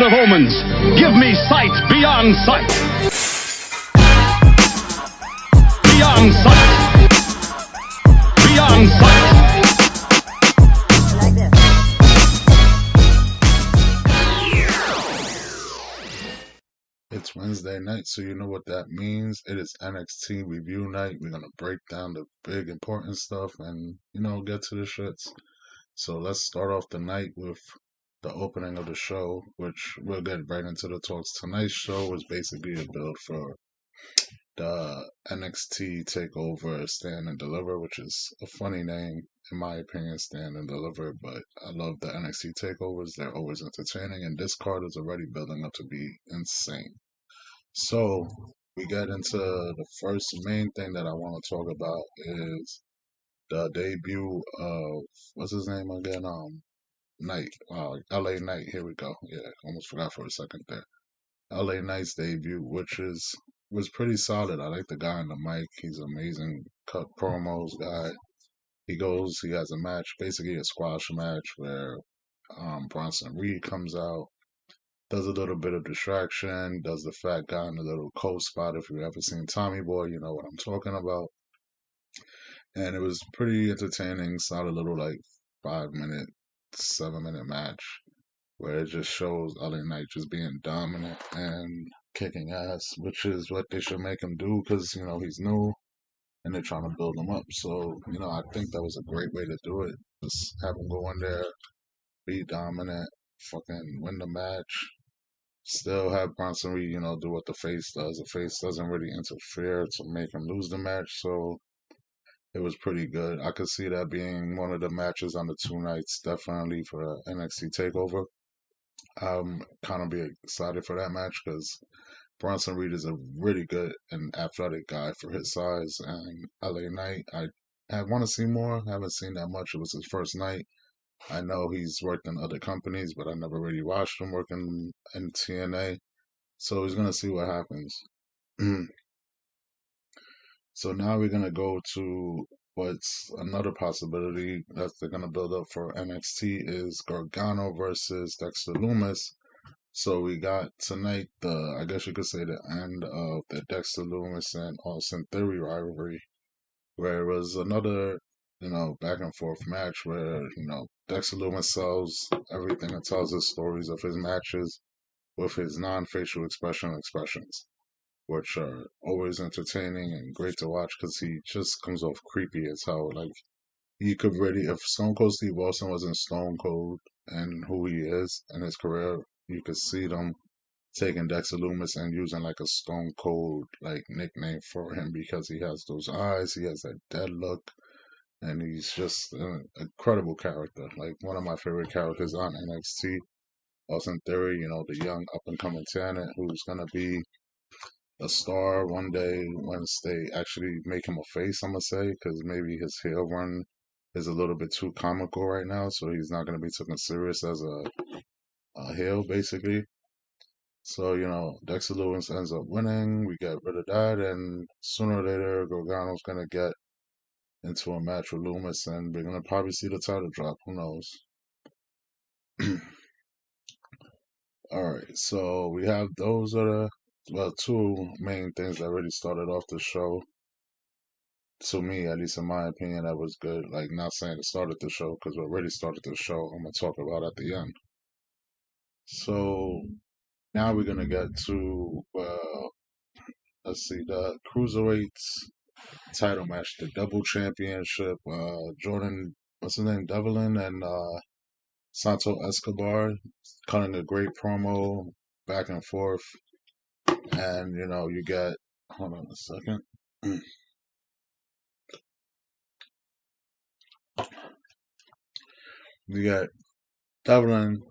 Lord of Omens, give me sight beyond sight. Beyond sight. Beyond sight. Like this. It's Wednesday night, so you know what that means. It is NXT review night. We're gonna break down the big important stuff and get to the shits. So let's start off the night with the opening of the show, which we'll get right into the talks. Tonight's show was basically a build for the NXT Takeover Stand and Deliver, which is a funny name in my opinion, Stand and Deliver. But I love the NXT Takeovers; they're always entertaining, and this card is already building up to be insane. So we get into the first main thing that I want to talk about is the debut of what's his name again? Knight. LA Knight. Here we go. Yeah, almost forgot for a second there. LA Knight's debut, which was pretty solid. I like the guy on the mic. He's amazing. Cut promos guy. He has a match, basically a squash match where Bronson Reed comes out, does a little bit of distraction, does the fat guy in the little coat spot. If you've ever seen Tommy Boy, you know what I'm talking about. And it was pretty entertaining, solid little like 5 minute, 7 minute match where it just shows LA Knight just being dominant and kicking ass, which is what they should make him do because, he's new and they're trying to build him up. So, I think that was a great way to do it. Just have him go in there, be dominant, fucking win the match. Still have Bronson Reed, do what the face does. The face doesn't really interfere to make him lose the match, so it was pretty good. I could see that being one of the matches on the 2 nights, definitely for the NXT Takeover. I'm kind of be excited for that match because Bronson Reed is a really good and athletic guy for his size, and LA Knight, I want to see more. I haven't seen that much. It was his first night. I know he's worked in other companies, but I never really watched him working in TNA. So he's gonna see what happens. So now we're gonna go to what's another possibility that they're gonna build up for NXT is Gargano versus Dexter Lumis. So we got tonight I guess you could say the end of the Dexter Lumis and Austin Theory rivalry, where it was another, back and forth match where, Dexter Lumis sells everything and tells his stories of his matches with his non-facial expressions, which are always entertaining and great to watch because he just comes off creepy as hell. Like, you could really, if Stone Cold Steve Austin wasn't Stone Cold and who he is in his career, you could see them taking Dexter Lumis and using like a Stone Cold like nickname for him because he has those eyes, he has that dead look, and he's just an incredible character. Like one of my favorite characters on NXT. Austin Theory, the young up and coming talent who's gonna be a star one day once they actually make him a face. I'm gonna say because maybe his heel run is a little bit too comical right now, so he's not gonna be taken serious as a heel basically. So, Dexter Lewis ends up winning. We get rid of that, and sooner or later, Gargano's going to get into a match with Loomis, and we're going to probably see the title drop. Who knows? All right, so we have those are the two main things that really started off the show. To me, at least in my opinion, that was good. Like, not saying it started the show, because what really started the show, I'm going to talk about at the end. So, now we're going to get to, let's see, the Cruiserweights title match, the double championship. Jordan, what's his name, Devlin and Santo Escobar cutting a great promo back and forth, and you get. Hold on a second. You got Devlin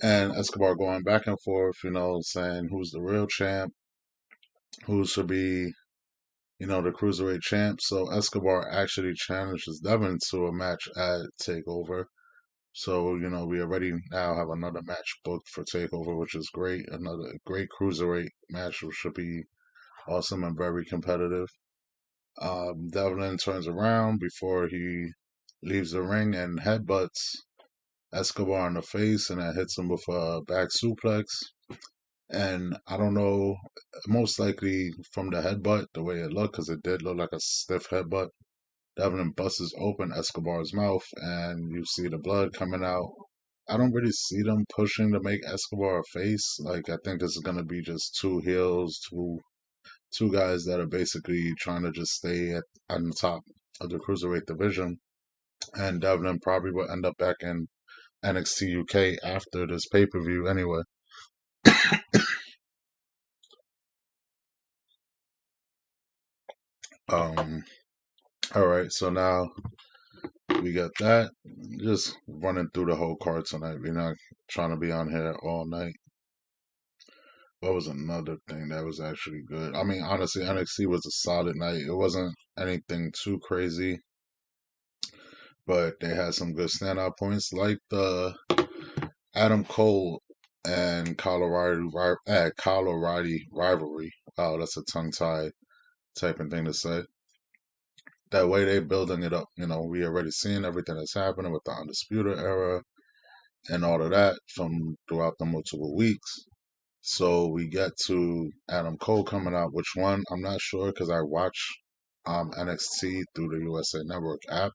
and Escobar going back and forth, saying who's the real champ, who should be, the cruiserweight champ. So Escobar actually challenges Devlin to a match at Takeover. So, we already now have another match booked for TakeOver, which is great. Another great cruiserweight match, which should be awesome and very competitive. Devlin turns around before he leaves the ring and headbutts Escobar in the face and then hits him with a back suplex. And I don't know, most likely from the headbutt, the way it looked, because it did look like a stiff headbutt. Devlin busts open Escobar's mouth, and you see the blood coming out. I don't really see them pushing to make Escobar a face. Like, I think this is gonna be just two heels, two guys that are basically trying to just stay at on the top of the cruiserweight division. And Devlin probably will end up back in NXT UK after this pay per view anyway. Um, all right, so now we got that. Just running through the whole card tonight. We're not trying to be on here all night. What was another thing that was actually good? I mean, honestly, NXT was a solid night. It wasn't anything too crazy, but they had some good standout points, like the Adam Cole and Kyle O'Reilly rivalry. Wow, that's a tongue tie typing thing to say. That way they building it up. You know, we already seen everything that's happening with the Undisputed Era and all of that from throughout the multiple weeks. So we get to Adam Cole coming out. Which one? I'm not sure because I watch NXT through the USA Network app.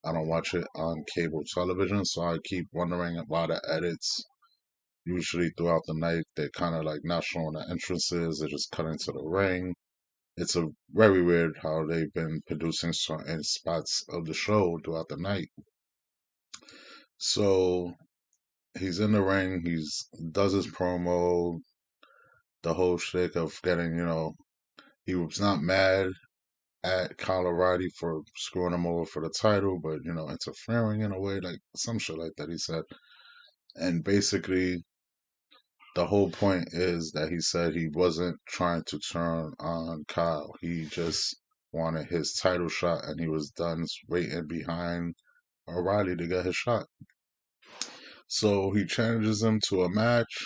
I don't watch it on cable television, so I keep wondering why the edits usually throughout the night they're kind of like not showing the entrances. They're just cutting to the ring. It's a very weird how they've been producing certain spots of the show throughout the night. So he's in the ring. He's does his promo. The whole shtick of getting, he was not mad at Kyle O'Reilly for screwing him over for the title, but interfering in a way, like some shit like that. He said, and basically the whole point is that he said he wasn't trying to turn on Kyle. He just wanted his title shot, and he was done waiting behind O'Reilly to get his shot. So he challenges him to a match.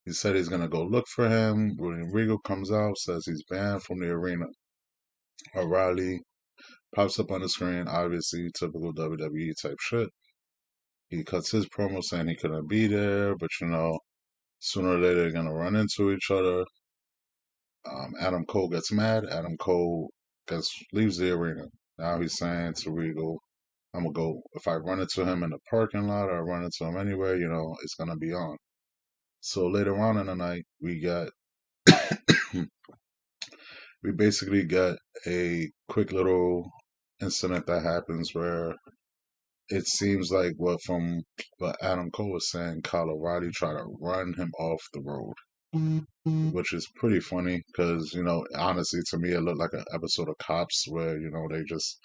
He said he's gonna go look for him. William Regal comes out, says he's banned from the arena. O'Reilly pops up on the screen, obviously typical WWE type shit. He cuts his promo saying he couldn't be there, but sooner or later they're gonna run into each other. Adam Cole gets mad. Adam Cole leaves the arena. Now he's saying to Regal, I'm gonna go, if I run into him in the parking lot or I run into him anywhere, it's gonna be on. So later on in the night, we basically get a quick little incident that happens where it seems like what Adam Cole was saying, Kyle O'Reilly tried to run him off the road, which is pretty funny because, honestly, to me, it looked like an episode of Cops where, they just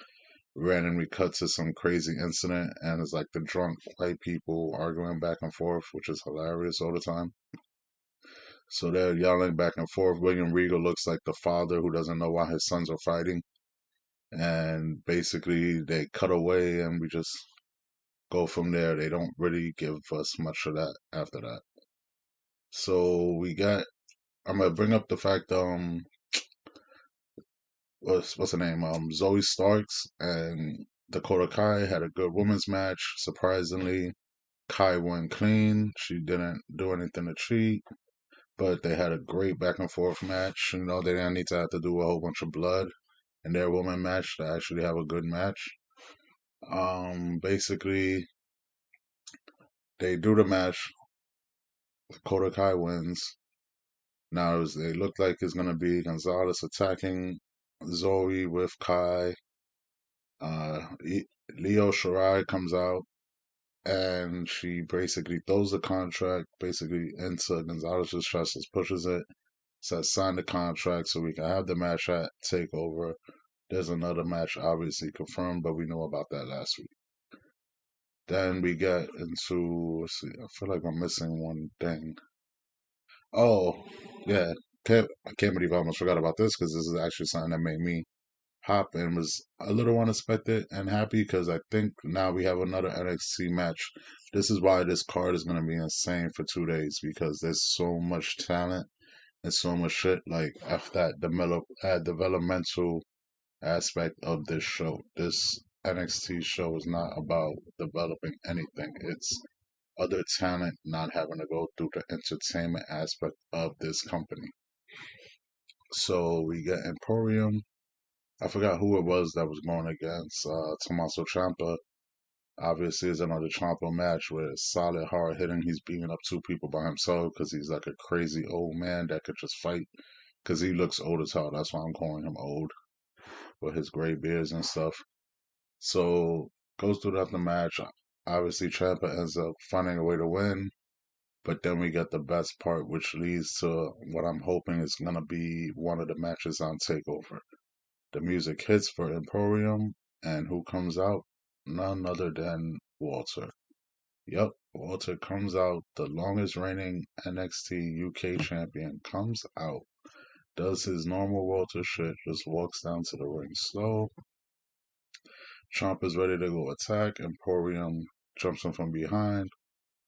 randomly cut to some crazy incident and it's like the drunk white people arguing back and forth, which is hilarious all the time. So they're yelling back and forth. William Regal looks like the father who doesn't know why his sons are fighting. And basically, they cut away and we just go from there. They don't really give us much of that after that. So I'm gonna bring up the fact, what's her name? Zoe Starks and Dakota Kai had a good women's match. Surprisingly, Kai won clean. She didn't do anything to cheat, but they had a great back and forth match. They didn't need to have to do a whole bunch of blood in their women match to actually have a good match. Basically, they do the match. Dakota Kai wins. Now it looked like it's gonna be Gonzalez attacking Zoe with Kai. Leo Shirai comes out and she basically throws the contract basically into Gonzalez's chest, pushes it, says sign the contract so we can have the match at TakeOver. There's another match obviously confirmed, but we know about that last week. Then we get into, let's see, I feel like I'm missing one thing. Oh, yeah. I can't believe I almost forgot about this because this is actually something that made me hop and was a little unexpected and happy because I think now we have another NXT match. This is why this card is going to be insane for 2 days because there's so much talent and so much shit like after that developmental aspect of this show. This NXT show is not about developing anything. It's other talent not having to go through the entertainment aspect of this company. So we get Emporium. I forgot who it was that was going against Tommaso Ciampa. Obviously, it's another Ciampa match where it's solid, hard hitting. He's beating up two people by himself because he's like a crazy old man that could just fight. Because he looks old as hell. That's why I'm calling him old with his gray beards and stuff. So goes through the match. Obviously, Ciampa ends up finding a way to win. But then we get the best part, which leads to what I'm hoping is going to be one of the matches on TakeOver. The music hits for Emporium, and who comes out? None other than Walter. Yep, Walter comes out, the longest reigning NXT UK champion comes out, does his normal Walter shit, just walks down to the ring slow. Trump is ready to go attack, Emporium jumps him from behind,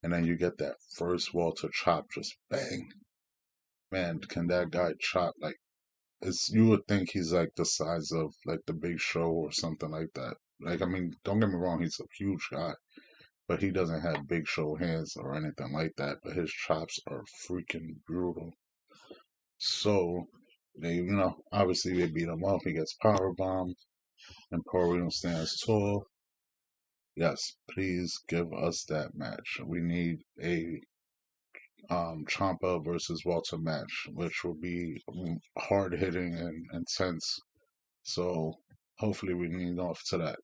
and then you get that first Walter chop, just bang. Man, can that guy chop like it's you would think he's like the size of like the Big Show or something like that. Like I mean, don't get me wrong, he's a huge guy, but he doesn't have Big Show hands or anything like that. But his chops are freaking brutal. So they, obviously they beat him up. He gets power bombed. Emporium stands tall. Yes, please give us that match. We need a Ciampa versus Walter match, which will be hard hitting and intense. So hopefully we lean off to that.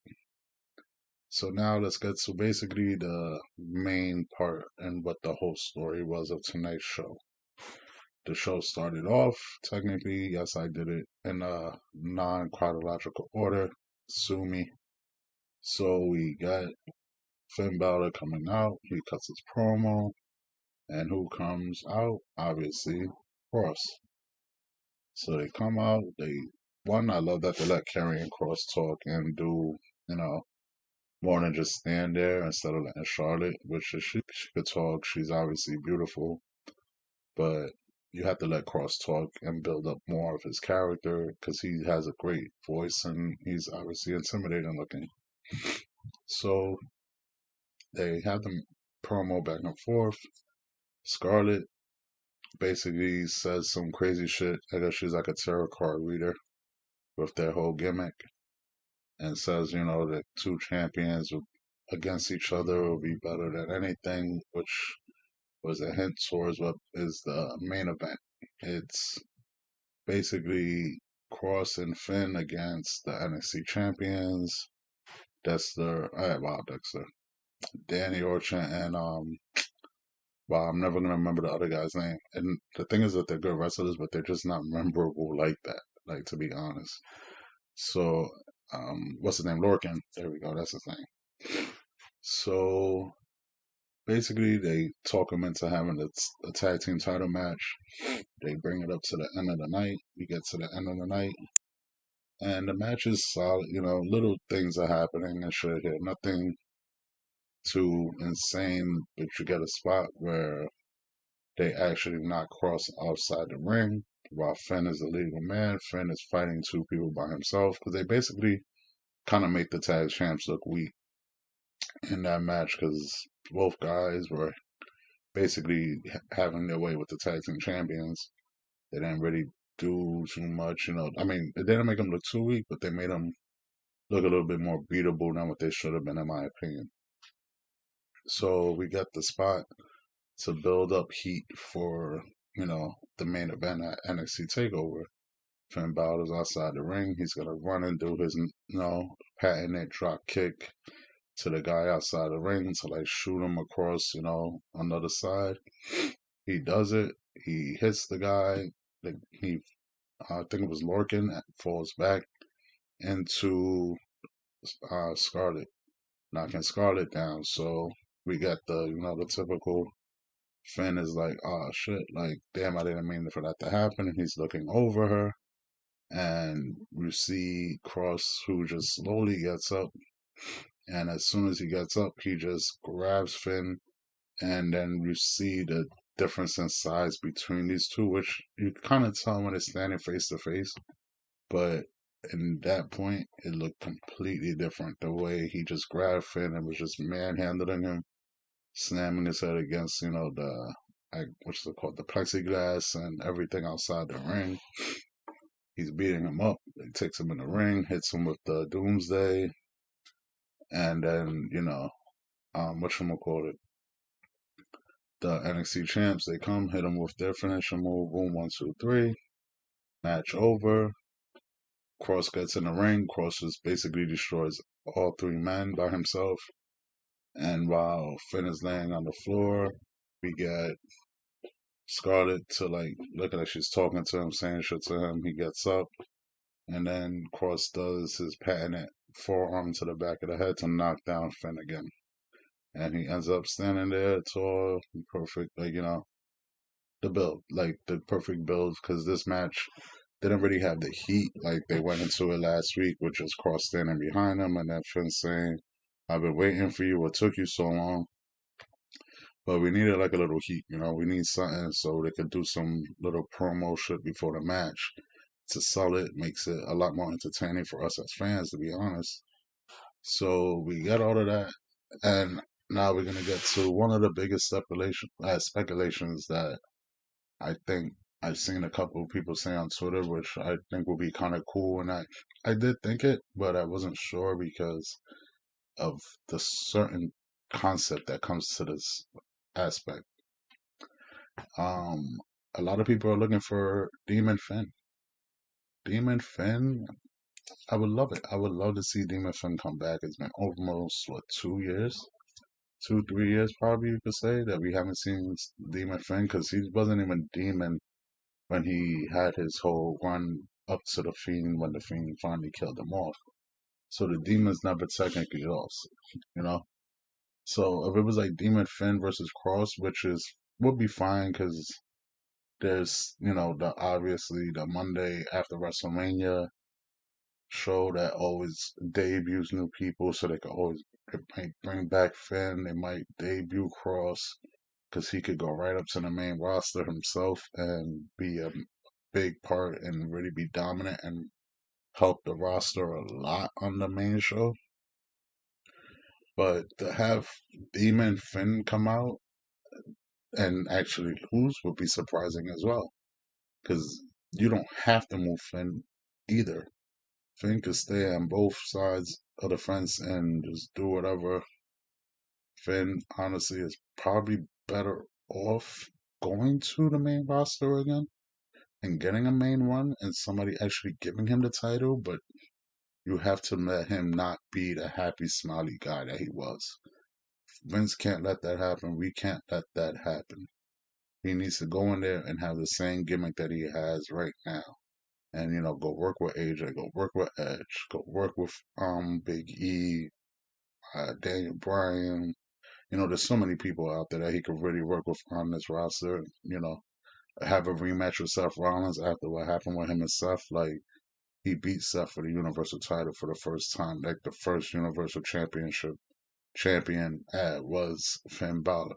So now let's get to basically the main part and what the whole story was of tonight's show. The show started off, technically, yes, I did it in a non-chronological order. Sue me. So we got Finn Balor coming out. He cuts his promo. And who comes out? Obviously, Cross. So they come out. I love that they let Karrion Cross talk and do, more than just stand there instead of letting Charlotte, which she could talk. She's obviously beautiful. But you have to let Cross talk and build up more of his character because he has a great voice and he's obviously intimidating looking. So they have them promo back and forth. Scarlett basically says some crazy shit. I guess she's like a tarot card reader with their whole gimmick and says, that two champions against each other will be better than anything, which was a hint towards what is the main event. It's basically Cross and Finn against the NXT champions, Dexter, Danny Orton, and well, I'm never gonna remember the other guy's name. And the thing is that they're good wrestlers, but they're just not memorable like that. Like to be honest. So, what's his name? Lorcan. There we go. That's his name. So basically, they talk him into having a tag team title match. They bring it up to the end of the night. We get to the end of the night, and the match is solid. Little things are happening and shit here. Nothing too insane, but you get a spot where they actually knock Cross outside the ring while Finn is the legal man. Finn is fighting two people by himself because they basically kind of make the tag champs look weak in that match because both guys were basically having their way with the tag team champions. They didn't really do too much, I mean, it didn't make them look too weak, but they made them look a little bit more beatable than what they should have been, in my opinion. So we got the spot to build up heat for, the main event at NXT TakeOver. Finn Balor's outside the ring. He's going to run and do his, patented drop kick to the guy outside the ring to like shoot him across, on the other side. He does it. He hits the guy. I think it was Lorcan, falls back into Scarlett, knocking Scarlett down. So we got the typical Finn is like, oh shit, like, damn, I didn't mean for that to happen. He's looking over her. And you see Cross, who just slowly gets up. And as soon as he gets up, he just grabs Finn. And then you see the difference in size between these two, which you kind of tell when they're standing face to face. But in that point, it looked completely different. The way he just grabbed Finn and was just manhandling him, slamming his head against, what's it called, the plexiglass and everything outside the ring. He's beating him up. He takes him in the ring, hits him with the Doomsday, and then, whatchamacallit, the NXT champs, they come, hit him with their finishing move, boom, 1, 2, 3, match over. Cross gets in the ring. Cross just basically destroys all three men by himself. And while Finn is laying on the floor, we get Scarlett to look like she's talking to him, saying shit to him. He gets up, and then Cross does his patented forearm to the back of the head to knock down Finn again. And he ends up standing there tall, perfect, the build, the perfect build, because this match didn't really have the heat like they went into it last week, which was Cross standing behind him and then Finn saying, I've been waiting for you, what took you so long? But we needed like a little heat, we need something so they could do some little promo shit before the match to sell it, makes it a lot more entertaining for us as fans, to be honest. So we got all of that, and now we're gonna get to one of the biggest speculations that I think I've seen a couple of people say on Twitter, which I think will be kind of cool. And I did think it, but I wasn't sure because of the certain concept that comes to this aspect. Um, a lot of people are looking for Demon Finn. Demon Finn, I would love it. I would love to see Demon Finn come back. It's been almost, 2 years? 2, 3 years probably you could say that we haven't seen Demon Finn because he wasn't even Demon when he had his whole run up to the Fiend when the Fiend finally killed him off. So the Demon's never technically lost, you know? So if it was like Demon Finn versus Cross, would be fine because there's, obviously the Monday after WrestleMania show that always debuts new people, so they could always they might bring back Finn, they might debut Cross, because he could go right up to the main roster himself and be a big part and really be dominant and help the roster a lot on the main show. But to have Demon Finn come out and actually lose would be surprising as well, because you don't have to move Finn either. Finn could stay on both sides of the fence and just do whatever. Finn, honestly, is probably better off going to the main roster again and getting a main run and somebody actually giving him the title, but you have to let him not be the happy, smiley guy that he was. Vince can't let that happen. We can't let that happen. He needs to go in there and have the same gimmick that he has right now. And, go work with AJ, go work with Edge, go work with Big E, Daniel Bryan. There's so many people out there that he could really work with on this roster. Have a rematch with Seth Rollins after what happened with him and Seth. Like, he beat Seth for the Universal title for the first time. Like, the first Universal Championship champion was Finn Balor.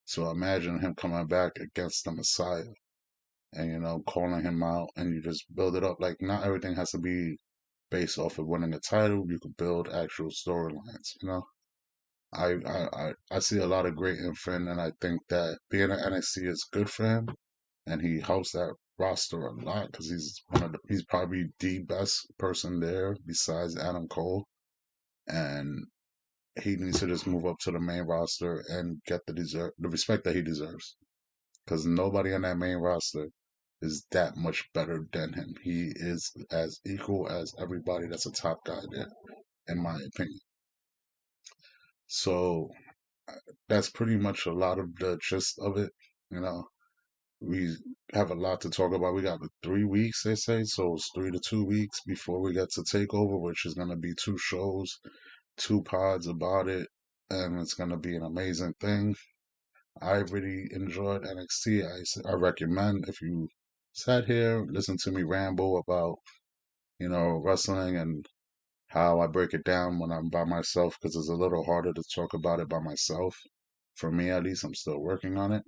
So imagine him coming back against the Messiah and, calling him out, and you just build it up. Like, not everything has to be based off of winning a title. You can build actual storylines. I see a lot of great in Finn, and I think that being at NXT is good for him, and he helps that roster a lot because he's probably the best person there besides Adam Cole, and he needs to just move up to the main roster and get the respect that he deserves, because nobody on that main roster is that much better than him. He is as equal as everybody that's a top guy there, in my opinion. So that's pretty much a lot of the gist of it. We have a lot to talk about. We got 3 weeks, they say, so it's 3 to 2 weeks before we get to Takeover, which is going to be 2 shows, 2 pods about it, and it's going to be an amazing thing. I really enjoyed NXT. I recommend if you sat here, listen to me ramble about, wrestling and how I break it down when I'm by myself, because it's a little harder to talk about it by myself. For me, at least, I'm still working on it.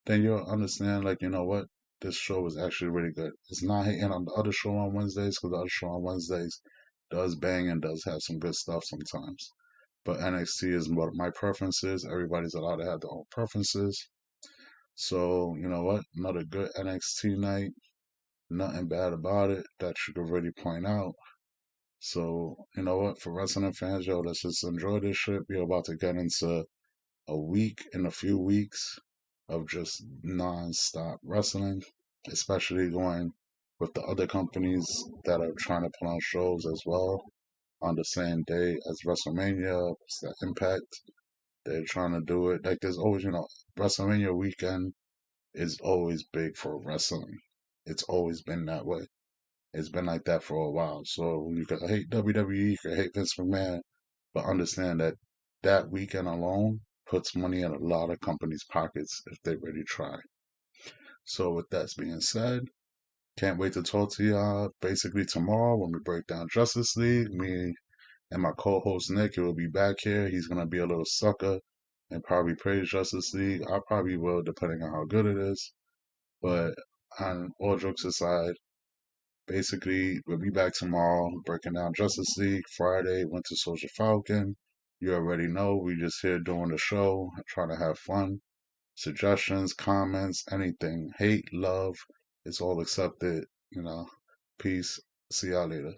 Then you'll understand, like, what? this show is actually really good. It's not hating on the other show on Wednesdays because the other show on Wednesdays does bang and does have some good stuff sometimes. But NXT is what my preferences. Everybody's allowed to have their own preferences. So, you know what? Another good NXT night. Nothing bad about it that you could really point out. So, you know what? For wrestling fans, yo, let's just enjoy this shit. We're about to get into a week in a few weeks of just non-stop wrestling, especially going with the other companies that are trying to put on shows as well on the same day as WrestleMania. It's the Impact. They're trying to do it. Like there's always, WrestleMania weekend is always big for wrestling. It's always been that way. It's been like that for a while. So you could hate WWE, you could hate Vince McMahon, but understand that that weekend alone puts money in a lot of companies' pockets if they really try. So with that being said, can't wait to talk to y'all basically tomorrow when we break down Justice League. Me and my co-host Nick will be back here. He's gonna be a little sucker and probably praise Justice League. I probably will, depending on how good it is. But on all jokes aside, basically we'll be back tomorrow breaking down Justice League. Friday, Winter Soldier Falcon. You already know we just here doing the show, trying to have fun. Suggestions, comments, anything, hate, love, it's all accepted. Peace. See y'all later.